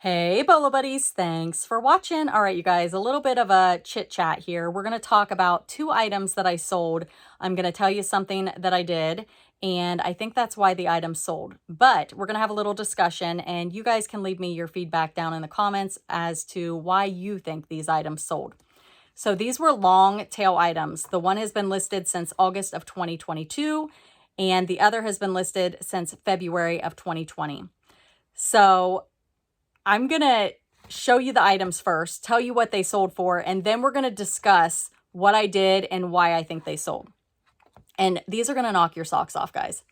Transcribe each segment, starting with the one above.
Hey, Bolo buddies, thanks for watching. All right, you guys, a little bit of a chit chat here. We're going to talk about 2 items that I sold. I'm going to tell you something that I did, and I think that's why the item sold. But we're going to have a little discussion, and you guys can leave me your feedback down in the comments as to why you think these items sold. So these were long tail items. The one has been listed since August of 2022, and the other has been listed since February of 2020. So I'm going to show you the items first, tell you what they sold for, and then we're going to discuss what I did and why I think they sold. And these are going to knock your socks off, guys.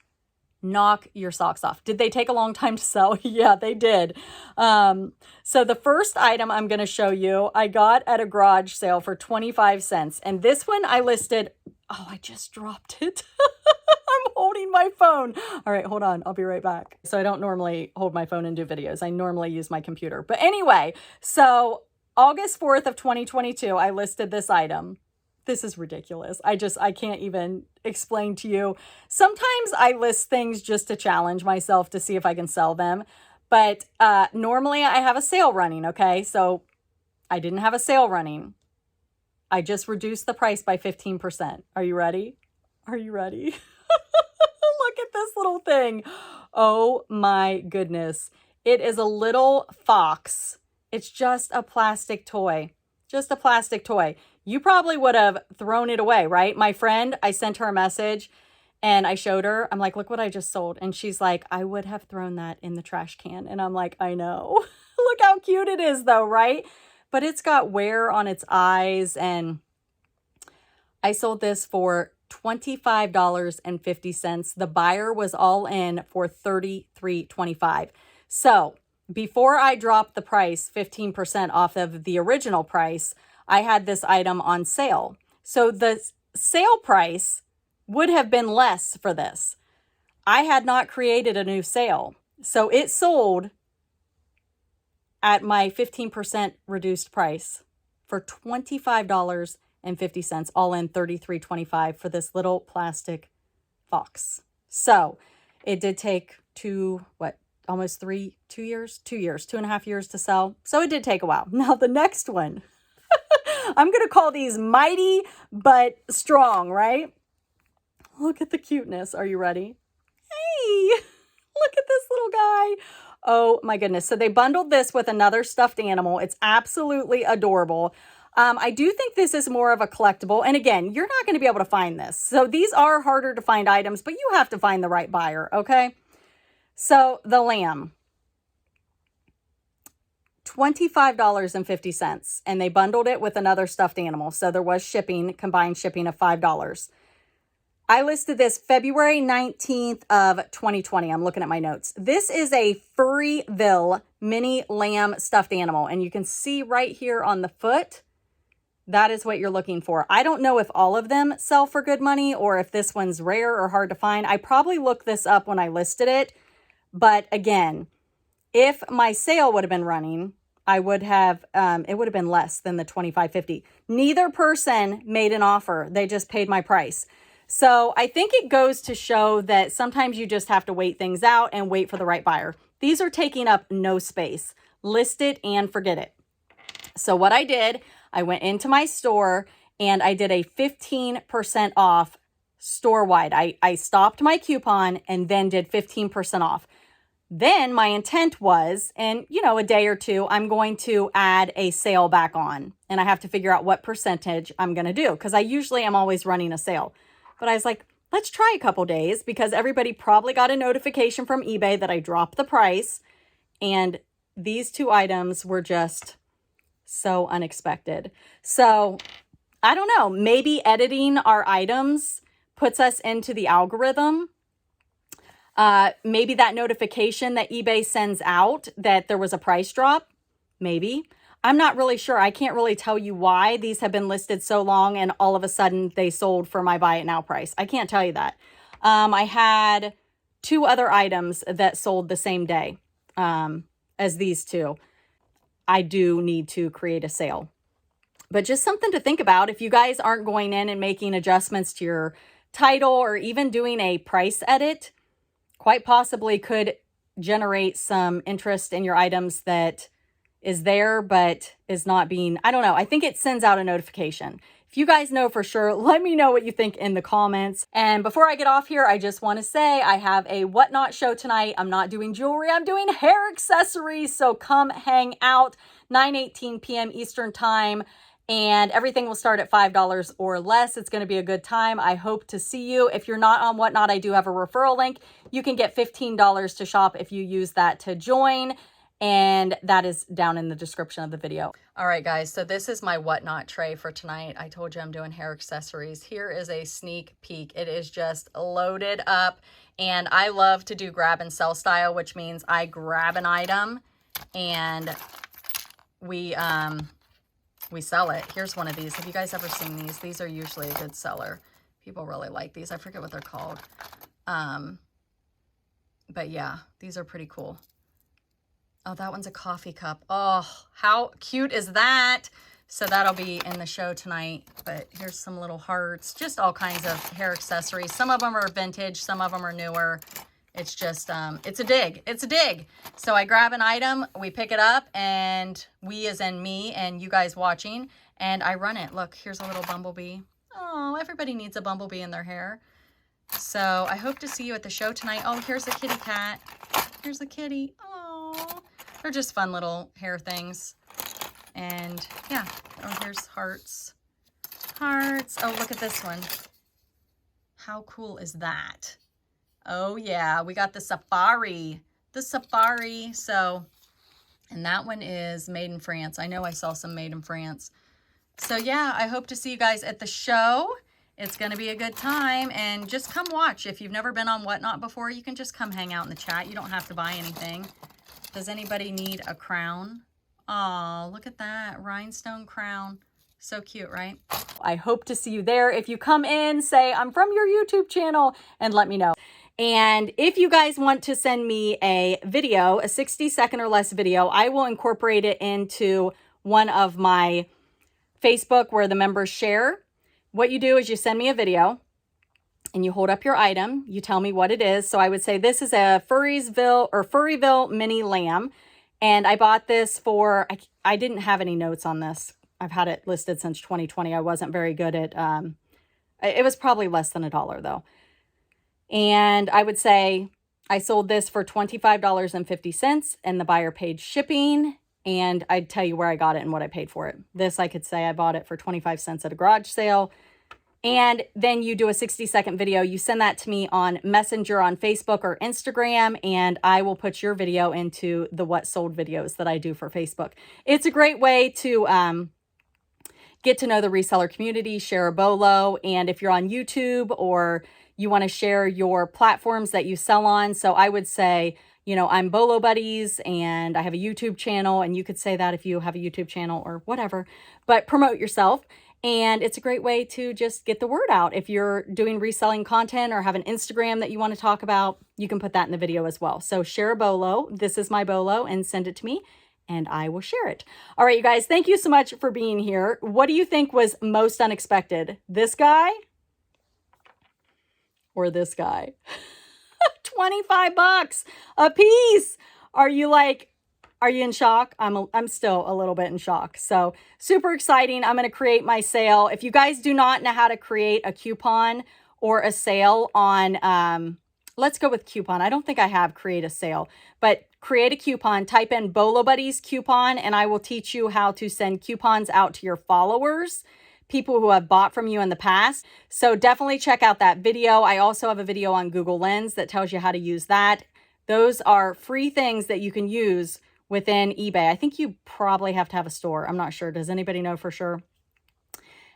Knock your socks off. Did they take a long time to sell? Yeah, they did. So the first item I'm going to show you, I got at a garage sale for 25 cents. And this one I listed, oh, I just dropped it. I'm holding my phone. All right, hold on. I'll be right back. So I don't normally hold my phone and do videos. I normally use my computer. But anyway, so August 4th of 2022, I listed this item. This is ridiculous. I can't even explain to you. Sometimes I list things just to challenge myself to see if I can sell them. But normally I have a sale running, okay? So I didn't have a sale running. I just reduced the price by 15%. Are you ready? Are you ready? Look at this little thing. Oh my goodness. It is a little fox. It's just a plastic toy. Just a plastic toy. You probably would have thrown it away, right? My friend, I sent her a message and I showed her. I'm like, look what I just sold. And she's like, I would have thrown that in the trash can. And I'm like, I know. Look how cute it is though, right? But it's got wear on its eyes. And I sold this for $25.50. The buyer was all in for $33.25. So before I dropped the price 15% off of the original price, I had this item on sale. So the sale price would have been less for this. I had not created a new sale. So it sold at my 15% reduced price for $25.50, all in $33.25 for this little plastic fox. So it did take almost 2 years, 2.5 years to sell. So it did take a while. Now the next one, I'm going to call these mighty but strong, right? Look at the cuteness. Are you ready? Hey, look at this little guy. Oh my goodness. So they bundled this with another stuffed animal. It's absolutely adorable. I do think this is more of a collectible. And again, you're not going to be able to find this. So these are harder to find items, but you have to find the right buyer, okay? So the lamb, $25.50, and they bundled it with another stuffed animal. So there was shipping, combined shipping of $5. I listed this February 19th of 2020. I'm looking at my notes. This is a Furryville mini lamb stuffed animal. And you can see right here on the foot, that is what you're looking for. I don't know if all of them sell for good money or if this one's rare or hard to find. I probably looked this up when I listed it. But again, if my sale would have been running, I would have, it would have been less than the $25.50. Neither person made an offer. They just paid my price. So I think it goes to show that sometimes you just have to wait things out and wait for the right buyer. These are taking up no space. List it and forget it. So what I did, I went into my store and I did a 15% off store-wide. I stopped my coupon and then did 15% off. Then my intent was, in a day or two, I'm going to add a sale back on. And I have to figure out what percentage I'm going to do because I usually am always running a sale. But I was like, let's try a couple days because everybody probably got a notification from eBay that I dropped the price. And these 2 items were just so unexpected. So I don't know, maybe editing our items puts us into the algorithm. Maybe that notification that eBay sends out that there was a price drop, maybe. I'm not really sure. I can't really tell you why these have been listed so long and all of a sudden they sold for my buy it now price. I can't tell you that. I had 2 other items that sold the same day as these 2. I do need to create a sale. But just something to think about. If you guys aren't going in and making adjustments to your title or even doing a price edit, quite possibly could generate some interest in your items that is there, but is not being, I don't know. I think it sends out a notification. If you guys know for sure, let me know what you think in the comments. And before I get off here, I just want to say I have a Whatnot show tonight. I'm not doing jewelry, I'm doing hair accessories. So come hang out, 9:18 p.m. Eastern time. And everything will start at $5 or less. It's going to be a good time. I hope to see you. If you're not on Whatnot, I do have a referral link. You can get $15 to shop if you use that to join. And that is down in the description of the video. All right, guys, so this is my Whatnot tray for tonight. I told you I'm doing hair accessories. Here is a sneak peek. It is just loaded up. And I love to do grab and sell style, which means I grab an item and we sell it. Here's one of these. Have you guys ever seen these? These are usually a good seller. People really like these. I forget what they're called. But yeah, these are pretty cool. Oh, that one's a coffee cup. Oh, how cute is that? So that'll be in the show tonight. But here's some little hearts, just all kinds of hair accessories. Some of them are vintage, some of them are newer. It's just, it's a dig. It's a dig. So I grab an item, we pick it up, and we as in me and you guys watching, and I run it. Look, here's a little bumblebee. Oh, everybody needs a bumblebee in their hair. So I hope to see you at the show tonight. Oh, here's a kitty cat. Here's a kitty. Oh, they're just fun little hair things. And yeah, oh, here's hearts. Hearts. Oh, look at this one. How cool is that? Oh yeah, we got the safari. The safari. So, and that one is made in France. I know I saw some made in France. So yeah, I hope to see you guys at the show. It's going to be a good time, and just come watch. If you've never been on Whatnot before, you can just come hang out in the chat. You don't have to buy anything. Does anybody need a crown? Oh, look at that rhinestone crown. So cute, right? I hope to see you there. If you come in, say, I'm from your YouTube channel, and let me know. And if you guys want to send me a video, a 60-second or less video, I will incorporate it into one of my Facebook where the members share. What you do is you send me a video and you hold up your item. You tell me what it is. So I would say this is a Furryville mini lamb. And I bought this for, I didn't have any notes on this. I've had it listed since 2020. I wasn't very good at, it was probably less than $1 though. And I would say I sold this for $25.50 and the buyer paid shipping. And I'd tell you where I got it and what I paid for it. This, I could say I bought it for 25 cents at a garage sale. And then you do a 60-second video. You send that to me on Messenger on Facebook or Instagram, and I will put your video into the What Sold videos that I do for Facebook. It's a great way to get to know the reseller community, share a BOLO, and if you're on YouTube or you want to share your platforms that you sell on. So I would say, you know, I'm bolobuddies and I have a YouTube channel, and you could say that if you have a YouTube channel or whatever, but promote yourself. And it's a great way to just get the word out. If you're doing reselling content or have an Instagram that you want to talk about, you can put that in the video as well. So share a BOLO. This is my BOLO, and send it to me and I will share it. All right, you guys, thank you so much for being here. What do you think was most unexpected? This guy or this guy? 25 bucks a piece. Are you in shock? I'm still a little bit in shock. So super exciting. I'm going to create my sale. If you guys do not know how to create a coupon or a sale on, let's go with coupon. I don't think I have create a sale, but create a coupon, type in bolobuddies coupon, and I will teach you how to send coupons out to your followers, people who have bought from you in the past. So definitely check out that video. I also have a video on Google Lens that tells you how to use that. Those are free things that you can use within eBay. I think you probably have to have a store. I'm not sure. Does anybody know for sure?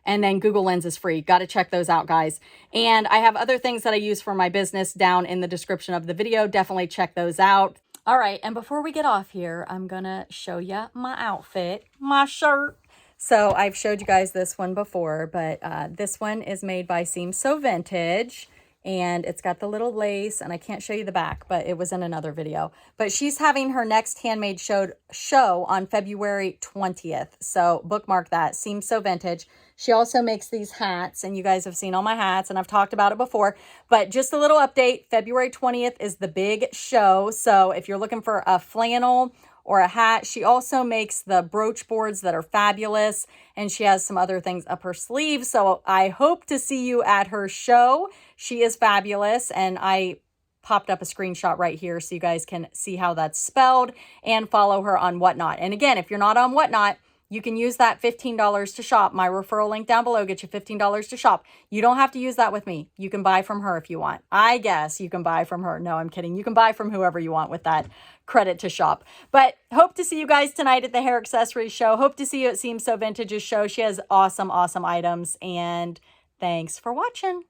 And then Google Lens is free. Got to check those out, guys. And I have other things that I use for my business down in the description of the video. Definitely check those out. All right. And before we get off here, I'm going to show you my outfit, my shirt. So I've showed you guys this one before, but this one is made by Seems So Vintage. And it's got the little lace, and I can't show you the back, but it was in another video. But she's having her next handmade show on February 20th. So bookmark that, Seems So Vintage. She also makes these hats, and you guys have seen all my hats, and I've talked about it before. But just a little update, February 20th is the big show. So if you're looking for a flannel or a hat. She also makes the brooch boards that are fabulous, and she has some other things up her sleeve. So I hope to see you at her show. She is fabulous, and I popped up a screenshot right here so you guys can see how that's spelled, and follow her on Whatnot. And again, if you're not on Whatnot, you can use that $15 to shop. My referral link down below gets you $15 to shop. You don't have to use that with me. You can buy from her if you want. I guess you can buy from her. No, I'm kidding. You can buy from whoever you want with that credit to shop. But hope to see you guys tonight at the hair accessories show. Hope to see you at Seems So Vintage's show. She has awesome, awesome items. And thanks for watching.